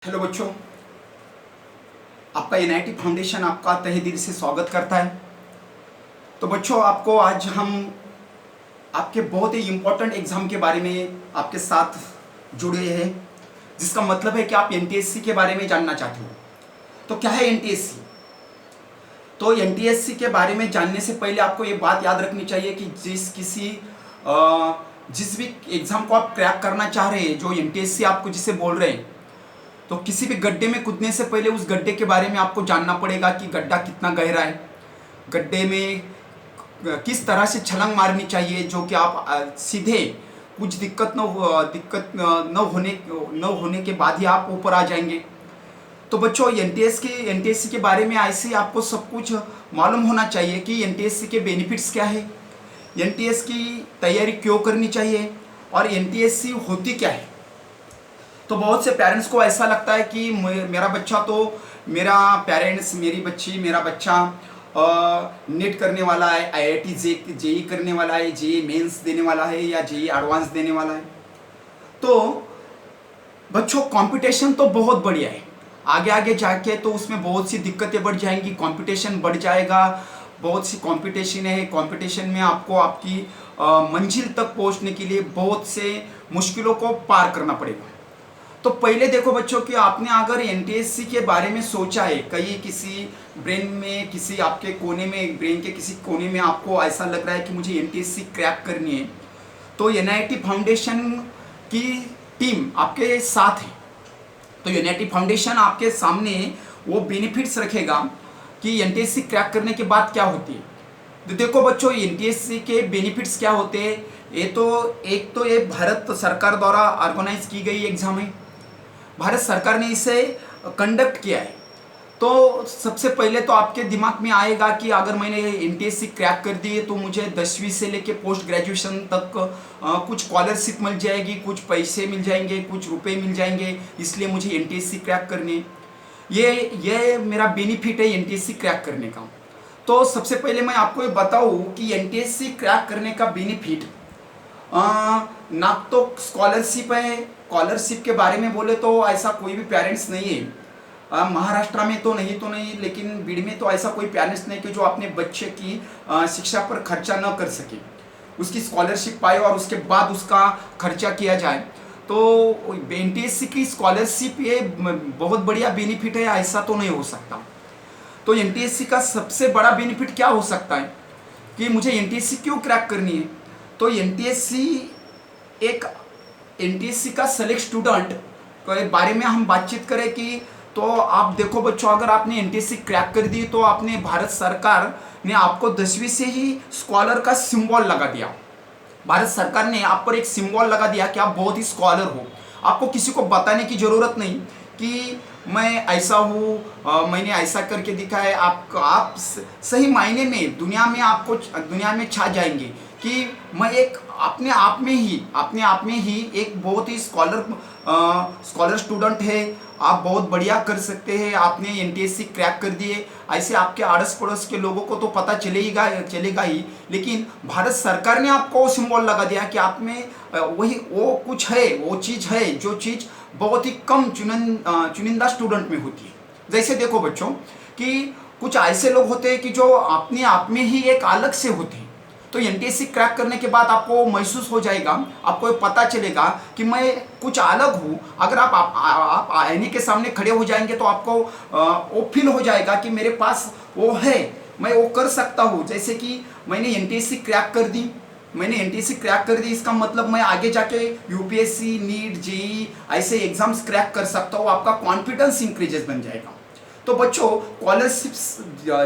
Hello बच्चों, आपका NIT foundation आपका तहे दिल से स्वागत करता है। तो बच्चों, आपको आज हम आपके बहुत ही इम्पोर्टेंट एग्ज़ाम के बारे में आपके साथ जुड़े हैं, जिसका मतलब है कि आप एनटीएससी के बारे में जानना चाहते हो। तो क्या है एनटीएससी? तो एनटीएससी के बारे में जानने से पहले आपको ये बात याद रखनी चाहिए कि जिस भी एग्ज़ाम को आप क्रैक करना चाह रहे हैं, जो एनटीएससी आपको जिसे बोल रहे हैं, तो किसी भी गड्ढे में कूदने से पहले उस गड्ढे के बारे में आपको जानना पड़ेगा कि गड्ढा कितना गहरा है, गड्ढे में किस तरह से छलांग मारनी चाहिए, जो कि आप सीधे कुछ दिक्कत न होने के बाद ही आप ऊपर आ जाएंगे। तो बच्चों, एनटीएससी के बारे में ऐसे ही आपको सब कुछ मालूम होना चाहिए कि एनटीएससी के बेनिफिट्स क्या है, एनटीएस की तैयारी क्यों करनी चाहिए और एनटीएससी होती क्या है। तो बहुत से पेरेंट्स को ऐसा लगता है कि मेरी बच्ची मेरा बच्चा नेट करने वाला है, आईआईटी जेई करने वाला है, जेई मेंस देने वाला है या जेई एडवांस देने वाला है। तो बच्चों, कंपटीशन तो बहुत बढ़िया है, आगे आगे जाके तो उसमें बहुत सी दिक्कतें बढ़ जाएंगी, कंपटीशन बढ़ जाएगा, बहुत सी कंपटीशन है। कंपटीशन में आपको आपकी मंजिल तक पहुंचने के लिए बहुत से मुश्किलों को पार करना पड़ेगा। तो पहले देखो बच्चों कि आपने अगर एनटीएससी के बारे में सोचा है, कहीं किसी ब्रेन में, किसी आपके कोने में, ब्रेन के किसी कोने में आपको ऐसा लग रहा है कि मुझे एनटीएससी क्रैक करनी है, तो एनआईटी फाउंडेशन की टीम आपके साथ है। तो एनआईटी फाउंडेशन आपके सामने वो बेनिफिट्स रखेगा कि एनटीएससी क्रैक करने के बाद क्या होती है। तो देखो बच्चों, एनटीएससी के बेनिफिट्स क्या होते हैं। ये भारत सरकार द्वारा ऑर्गेनाइज की गई एग्जाम है, भारत सरकार ने इसे कंडक्ट किया है। तो सबसे पहले तो आपके दिमाग में आएगा कि अगर मैंने एनटीएससी क्रैक कर दी है तो मुझे 10वीं से लेके पोस्ट ग्रेजुएशन तक कुछ स्कॉलरशिप मिल जाएगी, कुछ पैसे मिल जाएंगे, कुछ रुपए मिल जाएंगे, इसलिए मुझे एनटीएससी क्रैक करनी है। ये मेरा बेनिफिट है एनटीएससी क्रैक करने का। तो सबसे पहले मैं आपको ये बताऊँ कि एनटीएससी क्रैक करने का बेनिफिट ना तो स्कॉलरशिप है। स्कॉलरशिप के बारे में बोले तो ऐसा कोई भी पेरेंट्स नहीं है, महाराष्ट्र में तो नहीं, लेकिन बीड़ में तो ऐसा कोई पेरेंट्स नहीं कि जो अपने बच्चे की शिक्षा पर खर्चा न कर सके, उसकी स्कॉलरशिप पाए और उसके बाद उसका खर्चा किया जाए। तो एनटीएससी की स्कॉलरशिप ये बहुत बढ़िया बेनिफिट है, ऐसा तो नहीं हो सकता। तो एनटीएससी का सबसे बड़ा बेनिफिट क्या हो सकता है कि मुझे एनटीएससी क्यों क्रैक करनी है। तो एनटीएससी का सेलेक्ट स्टूडेंट के बारे में हम बातचीत करें कि तो आप देखो बच्चों, अगर आपने एनटीएससी क्रैक कर दी तो आपने, भारत सरकार ने आपको 10वीं से ही स्कॉलर का सिंबल लगा दिया। भारत सरकार ने आप पर एक सिंबल लगा दिया कि आप बहुत ही स्कॉलर हो। आपको किसी को बताने की जरूरत नहीं कि मैं ऐसा हूँ, मैंने ऐसा करके दिखा है। आप सही मायने में दुनिया में छा जाएंगे कि मैं एक अपने आप में ही एक बहुत ही स्कॉलर स्टूडेंट है। आप बहुत बढ़िया कर सकते हैं, आपने एनटीएससी क्रैक कर दिए, ऐसे आपके आड़स पड़ोस के लोगों को तो पता चलेगा ही, लेकिन भारत सरकार ने आपको सिंबल लगा दिया कि आप में वो कुछ है, वो चीज़ है जो चीज़ बहुत ही कम चुनिंदा स्टूडेंट में होती है। जैसे देखो बच्चों कि कुछ ऐसे लोग होते हैं कि जो अपने आप में ही एक अलग से होते हैं। तो एनटीएससी क्रैक करने के बाद आपको महसूस हो जाएगा, आपको पता चलेगा कि मैं कुछ अलग हूँ। अगर आप आईने के सामने खड़े हो जाएंगे तो आपको वो फील हो जाएगा कि मेरे पास वो है, मैं वो कर सकता हूँ। जैसे कि मैंने एनटीएससी क्रैक कर दी, इसका मतलब मैं आगे जाके यूपीएससी, नीट, जेई ऐसे एग्जाम्स क्रैक कर सकता हूँ। आपका कॉन्फिडेंस इंक्रीजेस बन जाएगा। तो बच्चों, स्कॉलरशिप्स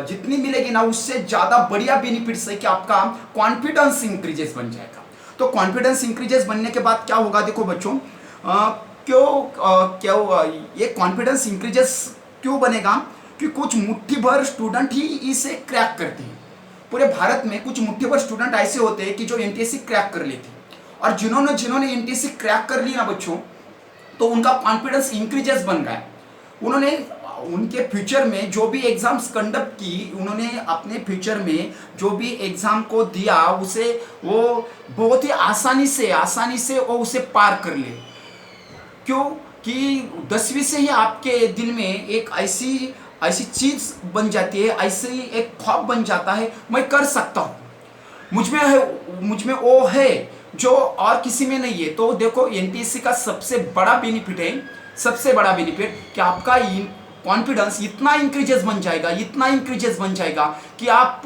जितनी मिलेगी ना, उससे ज़्यादा बढ़िया बेनिफिट्स है कि आपका कॉन्फिडेंस इंक्रीजेस बन जाएगा। तो कॉन्फिडेंस इंक्रीजेस बनने के बाद क्या होगा, देखो बच्चों, ये कॉन्फिडेंस इंक्रीजेस क्यों बनेगा कि कुछ मुट्ठी भर स्टूडेंट ही इसे क्रैक करते हैं। पूरे भारत में कुछ मुट्ठी भर स्टूडेंट ऐसे होते हैं कि जो एनटीएससी क्रैक कर लेते हैं, और जिन्होंने एनटीएससी क्रैक कर ली ना बच्चों, तो उनका कॉन्फिडेंस इंक्रीजेस बन गया। उन्होंने उनके फ्यूचर में जो भी एग्जाम्स कंडक्ट की, उन्होंने अपने फ्यूचर में जो भी एग्जाम को दिया, उसे वो बहुत ही आसानी से वो उसे पार कर ले। क्यों? कि 10वीं से ही आपके दिल में एक ऐसी ऐसी चीज बन जाती है, ऐसी एक ख्वाब बन जाता है, मैं कर सकता हूँ, मुझ में है, मुझ में वो है जो और किसी में नहीं है। तो देखो एनटीएससी का सबसे बड़ा बेनिफिट है, सबसे बड़ा बेनिफिट कि आपका कॉन्फिडेंस इतना इंक्रीजेस बन जाएगा, इतना इंक्रीजेस बन जाएगा कि आप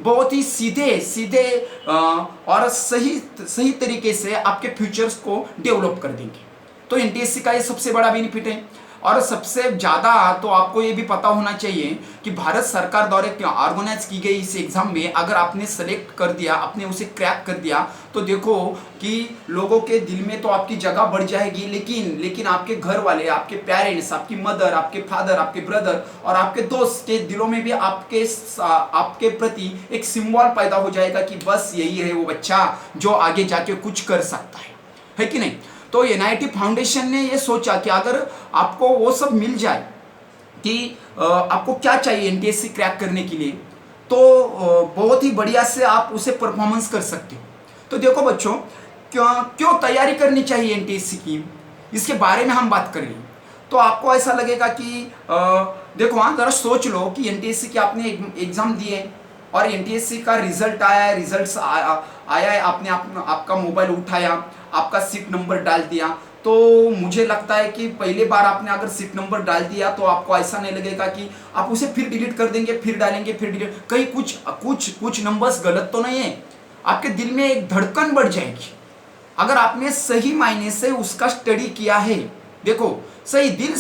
बहुत ही सीधे सीधे और सही सही तरीके से आपके फ्यूचर्स को डेवलप कर देंगे। तो एनटीएससी का ये सबसे बड़ा बेनिफिट है। और सबसे ज़्यादा तो आपको ये भी पता होना चाहिए कि भारत सरकार द्वारा ऑर्गेनाइज की गई इस एग्ज़ाम में अगर आपने सेलेक्ट कर दिया, आपने उसे क्रैक कर दिया, तो देखो कि लोगों के दिल में तो आपकी जगह बढ़ जाएगी, लेकिन आपके घर वाले, आपके पेरेंट्स, आपकी मदर, आपके फादर, आपके ब्रदर और आपके दोस्त के दिलों में भी आपके प्रति एक सिंबल पैदा हो जाएगा कि बस यही है वो बच्चा जो आगे जाके कुछ कर सकता है कि नहीं। तो एनआईटी फाउंडेशन ने ये सोचा कि अगर आपको वो सब मिल जाए कि आपको क्या चाहिए एनटीएससी क्रैक करने के लिए, तो बहुत ही बढ़िया से आप उसे परफॉर्मेंस कर सकते हो। तो देखो बच्चों, क्यों तैयारी करनी चाहिए एनटीएससी की, इसके बारे में हम बात कर रहे हैं। तो आपको ऐसा लगेगा कि देखो हाँ, जरा सोच लो कि एनटीएससी की आपने एग्जाम दिए और एनटीएससी का रिजल्ट आया, रिजल्ट आया है, आपने आपका मोबाइल उठाया, आपका सीट नंबर डाल दिया। तो मुझे लगता है कि पहले बार आपने अगर सीट नंबर डाल दिया तो आपको ऐसा नहीं लगेगा कि आप उसे फिर डिलीट कर देंगे, फिर डालेंगे, फिर डिलीट, कहीं कुछ नंबर्स गलत तो नहीं है। आपके दिल में एक धड़कन बढ़ जाएगी अगर आपने सही मायने से उसका स्टडी किया है। देखो सही दिल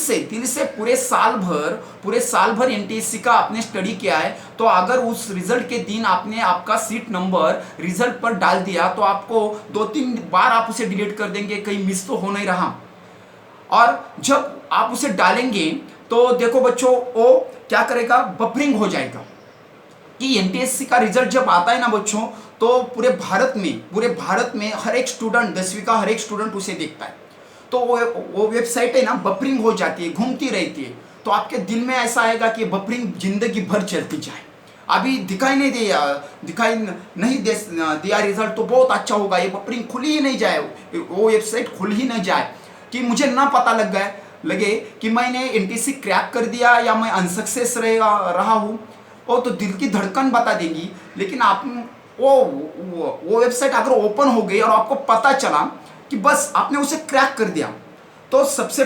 से पूरे साल भर एनटीएससी का आपने स्टडी किया है, तो अगर उस रिजल्ट के दिन आपने आपका सीट नंबर रिजल्ट पर डाल दिया तो आपको 2-3 बार आप उसे डिलीट कर देंगे, कहीं मिस तो हो नहीं रहा। और जब आप उसे डालेंगे तो देखो बच्चों, वो क्या करेगा, बफरिंग हो जाएगा। कि एनटीएससी का रिजल्ट जब आता है ना बच्चों, तो पूरे भारत में हर एक स्टूडेंट, 10वीं का हर एक स्टूडेंट उसे देखता है। तो वो वेबसाइट है ना, बफरिंग हो जाती है, घूमती रहती है। तो आपके दिल में ऐसा आएगा कि बफरिंग जिंदगी भर चलती जाए, अभी दिखाई नहीं दिया रिजल्ट तो बहुत अच्छा होगा, ये बफरिंग खुल ही नहीं जाए, वो वेबसाइट खुल ही नहीं जाए, कि मुझे ना पता लगे कि मैंने एनटीएससी क्रैक कर दिया या मैं अनसक्सेस रहा हूँ। वो तो दिल की धड़कन बता देंगी। लेकिन आप वो वेबसाइट अगर ओपन हो गई और आपको पता चला कि बस आपने उसे क्रैक कर दिया, तो सबसे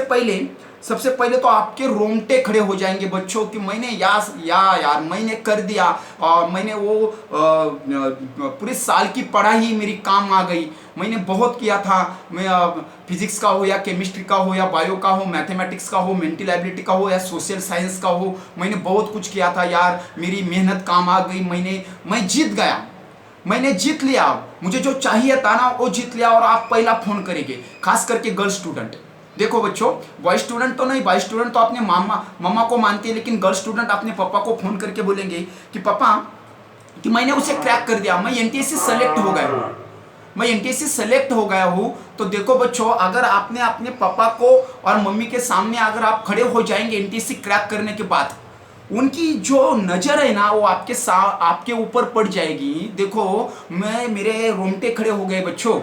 पहले तो आपके रोंगटे खड़े हो जाएंगे बच्चों कि मैंने यार मैंने कर दिया, और मैंने वो पूरे साल की पढ़ाई मेरी काम आ गई, मैंने बहुत किया था, मैं फिजिक्स का हो या केमिस्ट्री का हो या बायो का हो, मैथमेटिक्स का हो, मेंटल एबिलिटी का हो या सोशल साइंस का हो, मैंने बहुत कुछ किया था यार, मेरी मेहनत काम आ गई, मैं जीत गया, मैंने जीत लिया, मुझे जो चाहिए था ना वो जीत लिया। और आप पहला फोन करेंगे, खास करके गर्ल स्टूडेंट। देखो बच्चों, बॉय स्टूडेंट तो नहीं, बॉय स्टूडेंट तो अपने मम्मा को मानते हैं, लेकिन गर्ल स्टूडेंट अपने पापा को फोन करके बोलेंगे कि पापा कि मैंने उसे क्रैक कर दिया, मैं एनटीएससी सेलेक्ट हो गया हूँ। तो देखो बच्चों, अगर आपने अपने पापा को और मम्मी के सामने अगर आप खड़े हो जाएंगे एनटीएससी क्रैक करने के बाद, उनकी जो नज़र है ना वो आपके ऊपर पड़ जाएगी। देखो मेरे रोंगटे खड़े हो गए बच्चों,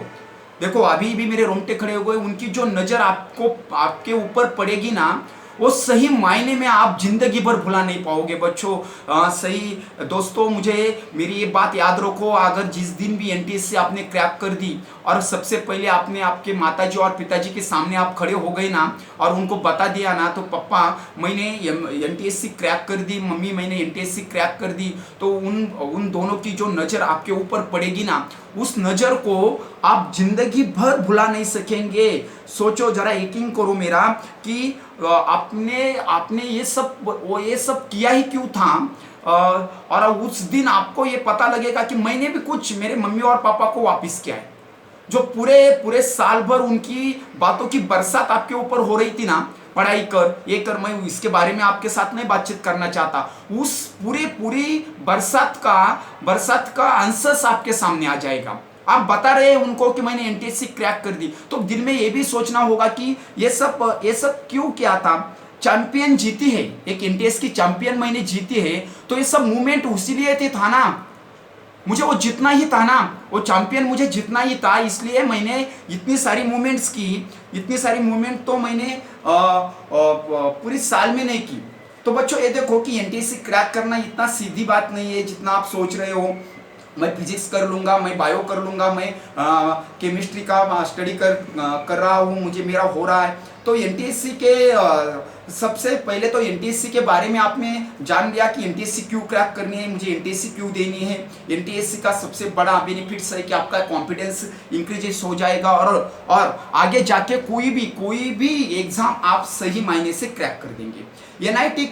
देखो अभी भी मेरे रोंगटे खड़े हो गए। उनकी जो नज़र आपके ऊपर पड़ेगी ना, वो सही मायने में आप जिंदगी भर भुला नहीं पाओगे बच्चों। सही दोस्तों, मुझे मेरी ये बात याद रखो, अगर जिस दिन भी एनटीएससी आपने क्रैक कर दी और सबसे पहले आपने आपके माताजी और पिताजी के सामने आप खड़े हो गए ना और उनको बता दिया ना, तो पापा मैंने एनटीएससी क्रैक कर दी, मम्मी मैंने एनटीएससी क्रैक कर दी, तो उन दोनों की जो नज़र आपके ऊपर पड़ेगी ना, उस नज़र को आप जिंदगी भर भुला नहीं सकेंगे। सोचो जरा, यकीन करो मेरा कि आपने ये सब किया ही क्यों था। और उस दिन आपको ये पता लगेगा कि मैंने भी कुछ मेरे मम्मी और पापा को वापस किया है। जो पूरे साल भर उनकी बातों की बरसात आपके ऊपर हो रही थी ना, पढ़ाई कर, ये कर, मैं इसके बारे में आपके साथ नहीं बातचीत करना चाहता, उस पूरी बरसात का आंसर्स आपके सामने आ जाएगा। आप बता रहे हैं उनको कि मैंने एनटीएससी क्रैक कर दी, तो दिल में ये भी सोचना होगा कि ये सब क्यों किया था। चैंपियन जीती है, एक एनटीएससी की चैंपियन मैंने जीती है, तो ये सब मूवमेंट उसीलिए था ना, मुझे वो जितना ही था ना, वो चैंपियन मुझे जितना ही था, इसलिए मैंने इतनी सारी मूवमेंट्स की, इतनी सारी मूवमेंट तो मैंने पूरी साल में नहीं की। तो बच्चों ये देखो कि एनटीएससी क्रैक करना इतना सीधी बात नहीं है जितना आप सोच रहे हो। मैं फिजिक्स कर लूँगा, मैं बायो कर लूँगा, मैं केमिस्ट्री का स्टडी कर रहा हूँ, मुझे मेरा हो रहा है। तो एनटीएससी के सबसे पहले तो एनटीएससी के बारे में आपने जान लिया कि एनटीएससी क्यों क्रैक करनी है, मुझे एनटीएससी क्यों देनी है। एनटीएससी का सबसे बड़ा बेनिफिट्स है कि आपका कॉन्फिडेंस इंक्रीजेस हो जाएगा और आगे जाके कोई भी एग्जाम आप सही मायने से क्रैक कर देंगे। एनआईटी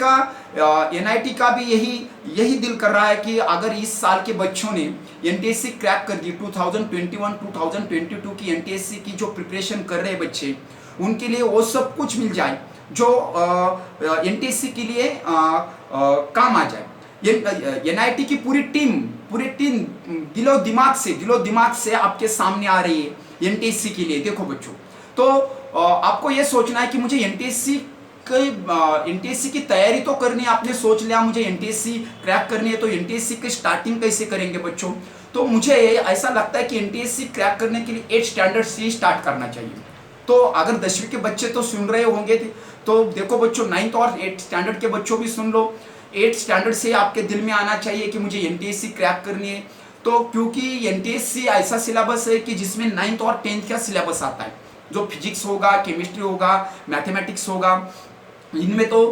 का भी यही दिल कर रहा है कि अगर इस साल के बच्चों ने एनटीएससी क्रैक कर दी, 2021-2022 की एनटीएससी की जो प्रिपरेशन कर रहे बच्चे, उनके लिए वो सब कुछ मिल जाए जो एनटीएससी के लिए काम आ जाए। एनआईटी की पूरी टीम दिलो दिमाग से आपके सामने आ रही है एनटीएससी के लिए। देखो बच्चों, तो आपको ये सोचना है कि मुझे एनटीएससी की तैयारी तो करनी है। आपने सोच लिया मुझे एनटीएससी क्रैक करनी है, तो एनटीएससी की स्टार्टिंग कैसे करेंगे बच्चों? तो मुझे ऐसा लगता है कि एनटीएससी क्रैक करने के लिए 8 स्टैंडर्ड से स्टार्ट करना चाहिए। तो अगर 10वीं के बच्चे तो सुन रहे होंगे, तो देखो बच्चों, 9th और 8th स्टैंडर्ड के बच्चों भी सुन लो। 8th स्टैंडर्ड से आपके दिल में आना चाहिए कि मुझे एनटीएससी क्रैक करनी है। तो क्योंकि एनटीएससी ऐसा सिलेबस है कि जिसमें 9th और 10th का सिलेबस आता है, जो फिजिक्स होगा, केमिस्ट्री होगा, मैथमेटिक्स होगा, इनमें तो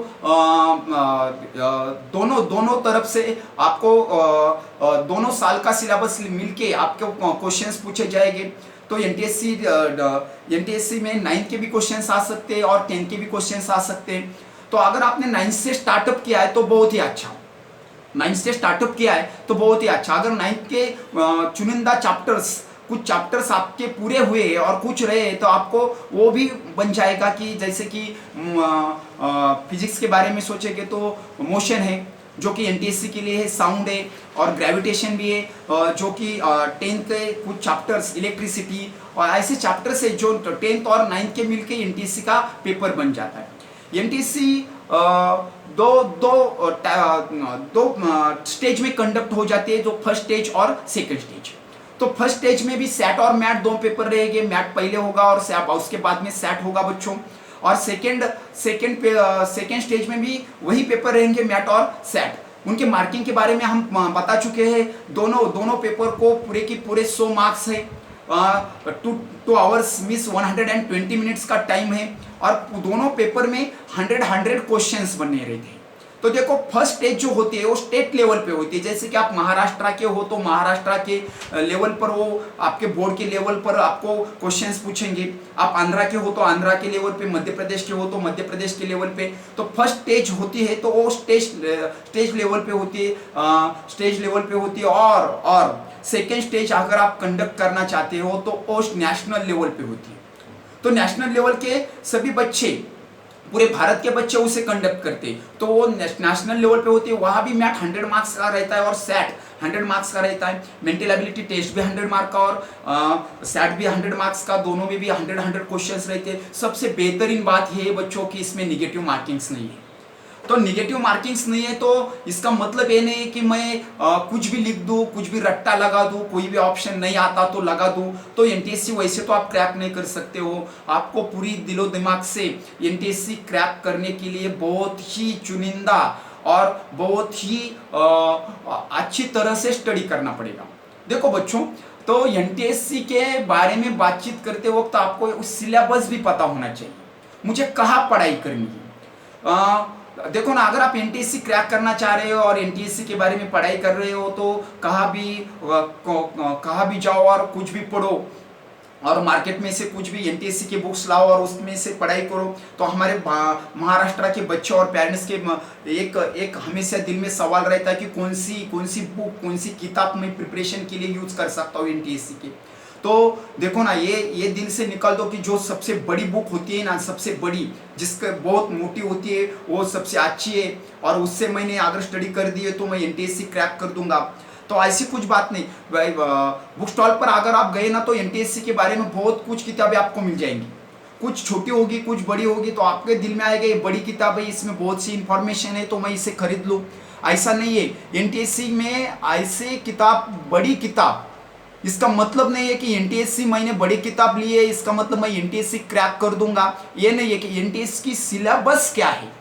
दोनों तरफ से आपको दोनों साल का सिलेबस मिलके आपको क्वेश्चंस पूछे जाएंगे। तो एनटीएससी में 9th के भी क्वेश्चंस आ सकते हैं और 10th के भी क्वेश्चंस आ सकते हैं। तो अगर आपने 9th से स्टार्टअप किया है तो बहुत ही अच्छा, 9th से स्टार्टअप किया है तो बहुत ही अच्छा। अगर 9th के चुनिंदा कुछ चैप्टर्स आपके पूरे हुए और कुछ रहे तो आपको वो भी बन जाएगा कि जैसे कि फिजिक्स के बारे में सोचेंगे तो मोशन है जो कि एनटीएससी के लिए है, साउंड है और ग्रेविटेशन भी है, जो कि 10th के कुछ चैप्टर्स, इलेक्ट्रिसिटी और ऐसे चैप्टर्स है जो 10th और 9th के मिलके एनटीएससी का पेपर बन जाता है। एनटीएससी दो स्टेज में कंडक्ट हो जाते हैं, जो फर्स्ट स्टेज और सेकंड स्टेज। तो फर्स्ट स्टेज में भी सैट और मैट 2 पेपर रहेंगे। मैट पहले होगा और उसके बाद में सैट होगा बच्चों। और सेकंड स्टेज में भी वही पेपर रहेंगे, मैट और सैट। उनके मार्किंग के बारे में हम बता चुके हैं। दोनों पेपर को पूरे की पूरे 100 मार्क्स है। 2 आवर्स मीन्स 120 मिनट्स का टाइम है और दोनों पेपर में 100 क्वेश्चंस बनने रहते हैं। तो देखो, फर्स्ट स्टेज जो होती है वो स्टेट लेवल पे होती है। जैसे कि आप महाराष्ट्र के हो तो महाराष्ट्र के लेवल पर वो आपके बोर्ड के लेवल पर आपको क्वेश्चंस पूछेंगे। आप आंध्रा के हो तो आंध्रा के लेवल पे, मध्य प्रदेश के हो तो मध्य प्रदेश के लेवल पे। तो फर्स्ट स्टेज होती है तो वो स्टेज लेवल पे होती है, और सेकेंड स्टेज अगर आप कंडक्ट करना चाहते हो तो वो नेशनल लेवल पे होती है। तो नेशनल लेवल के सभी बच्चे, पूरे भारत के बच्चे उसे कंडक्ट करते हैं। तो वो नेशनल लेवल पे होती है। वहाँ भी मैथ 100 मार्क्स का रहता है और सैट 100 मार्क्स का रहता है। मेंटल एबिलिटी टेस्ट भी 100 मार्क का और सैट भी 100 मार्क्स का, दोनों में भी 100 क्वेश्चंस रहते हैं। सबसे बेहतरीन बात ये है बच्चों की इसमें निगेटिव मार्किंग्स नहीं है। तो निगेटिव मार्किंग्स नहीं है तो इसका मतलब ये नहीं है कि मैं कुछ भी लिख दूं, कुछ भी रट्टा लगा दूं, कोई भी ऑप्शन नहीं आता तो लगा दूं। तो एनटीएससी वैसे तो आप क्रैक नहीं कर सकते हो। आपको पूरी दिलो दिमाग से एनटीएससी क्रैक करने के लिए बहुत ही चुनिंदा और बहुत ही अच्छी तरह से स्टडी करना पड़ेगा। देखो बच्चों, तो एनटीएससी के बारे में बातचीत करते वक्त आपको सिलेबस भी पता होना चाहिए, मुझे कहाँ पढ़ाई करनी है। देखो ना, अगर आप एनटीएससी क्रैक करना चाह रहे हो और एनटीएससी के बारे में पढ़ाई कर रहे हो तो कहाँ भी जाओ और कुछ भी पढ़ो और मार्केट में से कुछ भी एनटीएससी की बुक्स लाओ और उसमें से पढ़ाई करो। तो हमारे महाराष्ट्र के बच्चे और पेरेंट्स के एक हमेशा दिल में सवाल रहता है कि कौन सी बुक, कौन सी किताब में प्रिपरेशन के लिए यूज कर सकता हूँ एनटीएससी के। तो देखो ना, ये दिल से निकाल दो कि जो सबसे बड़ी बुक होती है ना, सबसे बड़ी, जिसका बहुत मोटी होती है, वो सबसे अच्छी है और उससे मैंने अगर स्टडी कर दी है तो मैं एनटीएससी क्रैक कर दूंगा। तो ऐसी कुछ बात नहीं। बुक स्टॉल पर अगर आप गए ना तो एनटीएससी के बारे में बहुत कुछ किताबें आपको मिल जाएंगी। कुछ छोटी होगी, कुछ बड़ी होगी, तो आपके दिल में आएगा ये बड़ी किताब है, इसमें बहुत सी इंफॉर्मेशन है तो मैं इसे खरीद लूँ। ऐसा नहीं है। एनटीएससी में ऐसे किताब, बड़ी किताब इसका मतलब नहीं है कि एनटीएससी मैंने बड़ी किताब ली है इसका मतलब मैं एनटीएससी क्रैक कर दूंगा, ये नहीं है कि एनटीएससी की सिलेबस क्या है,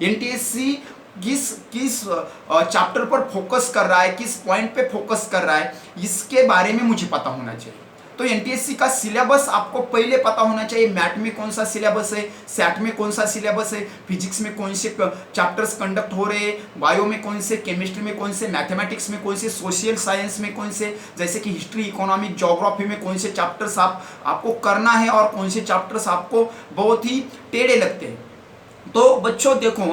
एनटीएससी किस किस चैप्टर पर फोकस कर रहा है, किस पॉइंट पे फोकस कर रहा है, इसके बारे में मुझे पता होना चाहिए। तो एनटीएससी का सिलेबस आपको पहले पता होना चाहिए, मैथ में कौन सा सिलेबस है, सैट में कौन सा सिलेबस है, फिजिक्स में कौन से चैप्टर्स कंडक्ट हो रहे हैं, बायो में कौन से, केमिस्ट्री में कौन से, मैथमेटिक्स में कौन से, सोशल साइंस में कौन से, जैसे कि हिस्ट्री, इकोनॉमिक, ज्योग्राफी में कौन से चैप्टर्स आपको करना है और कौन से चैप्टर्स आपको बहुत ही टेढ़े लगते हैं। तो बच्चों देखो,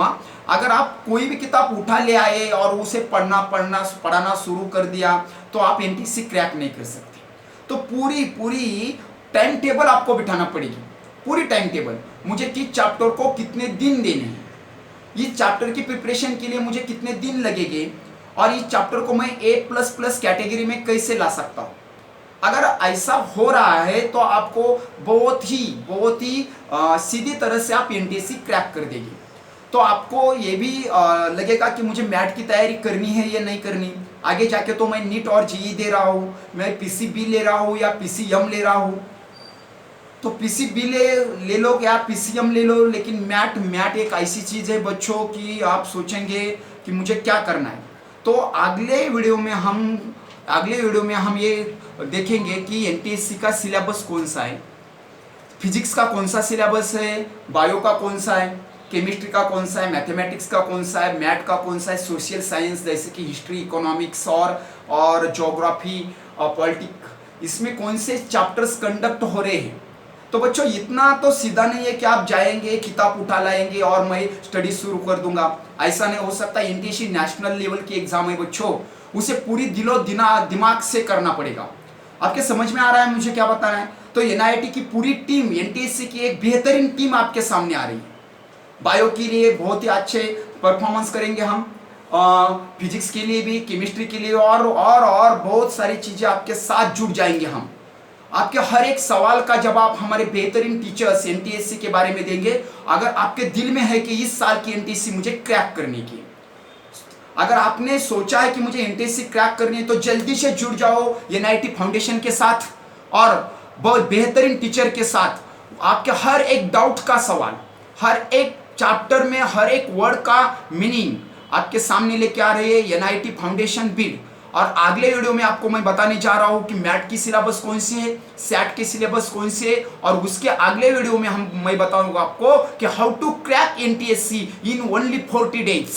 अगर आप कोई भी किताब उठा ले आए और उसे पढ़ाना शुरू कर दिया तो आप एनटीएससी क्रैक नहीं कर सकते। तो पूरी टाइम टेबल आपको बिठाना पड़ेगी, पूरी टाइम टेबल, मुझे किस चैप्टर को कितने दिन देने हैं, इस चैप्टर की प्रिपरेशन के लिए मुझे कितने दिन लगेंगे और इस चैप्टर को मैं A++ कैटेगरी में कैसे ला सकता हूँ। अगर ऐसा हो रहा है तो आपको बहुत ही सीधी तरह से आप एनटीएससी क्रैक कर देंगे। तो आपको ये भी लगेगा कि मुझे मैट की तैयारी करनी है या नहीं करनी, आगे जाके तो मैं नीट और जेईई दे रहा हूँ, मैं पीसीबी ले रहा हूँ या पीसीएम ले रहा हूँ। तो पीसीबी ले लो या पीसीएम ले लो, लेकिन मैट एक ऐसी चीज़ है बच्चों कि आप सोचेंगे कि मुझे क्या करना है। तो अगले वीडियो में हम ये देखेंगे कि एनटीएससी का सिलेबस कौन सा है, फिजिक्स का कौन सा सिलेबस है, बायो का कौन सा है, केमिस्ट्री का कौन सा है, मैथमेटिक्स का कौन सा है, मैथ का कौन सा है, सोशल साइंस जैसे कि हिस्ट्री, इकोनॉमिक्स और ज्योग्राफी और पॉलिटिक्स, इसमें कौन से चैप्टर्स कंडक्ट हो रहे हैं। तो बच्चों इतना तो सीधा नहीं है कि आप जाएंगे किताब उठा लाएंगे और मैं स्टडी शुरू कर दूंगा, ऐसा नहीं हो सकता। एनटीएससी नेशनल लेवल की एग्जाम है बच्चों, उसे पूरी दिमाग से करना पड़ेगा। आपके समझ में आ रहा है मुझे क्या बताना है। तो एनआईटी की पूरी टीम, एनटीएससी की एक बेहतरीन टीम आपके सामने आ रही है। बायो के लिए बहुत ही अच्छे परफॉर्मेंस करेंगे हम, फिजिक्स के लिए भी, केमिस्ट्री के लिए और बहुत सारी चीजें आपके साथ जुड़ जाएंगे हम। आपके हर एक सवाल का जवाब हमारे बेहतरीन टीचर्स एनटीएससी के बारे में देंगे। अगर आपके दिल में है कि इस साल की एनटीएससी मुझे क्रैक करने की, अगर आपने सोचा है कि मुझे एनटीएससी क्रैक करनी है, तो जल्दी से जुड़ जाओ एनआईटी फाउंडेशन के साथ और बहुत बेहतरीन टीचर के साथ। आपके हर एक डाउट का सवाल, हर एक चैप्टर में हर एक वर्ड का मीनिंग आपके सामने लेके आ रही है एनआईटी फाउंडेशन बिड। और अगले वीडियो में आपको मैं बताने जा रहा हूं कि मैट की सिलेबस कौन सी है, सैट की सिलेबस कौन सी है, और उसके अगले वीडियो में मैं बताऊंगा आपको कि how to crack NTSC in only 40 days.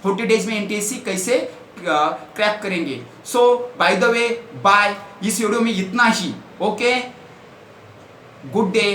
40 days में एनटीएससी कैसे क्रैक करेंगे। So by the way, bye. इस वीडियो में इतना ही। Okay, good day.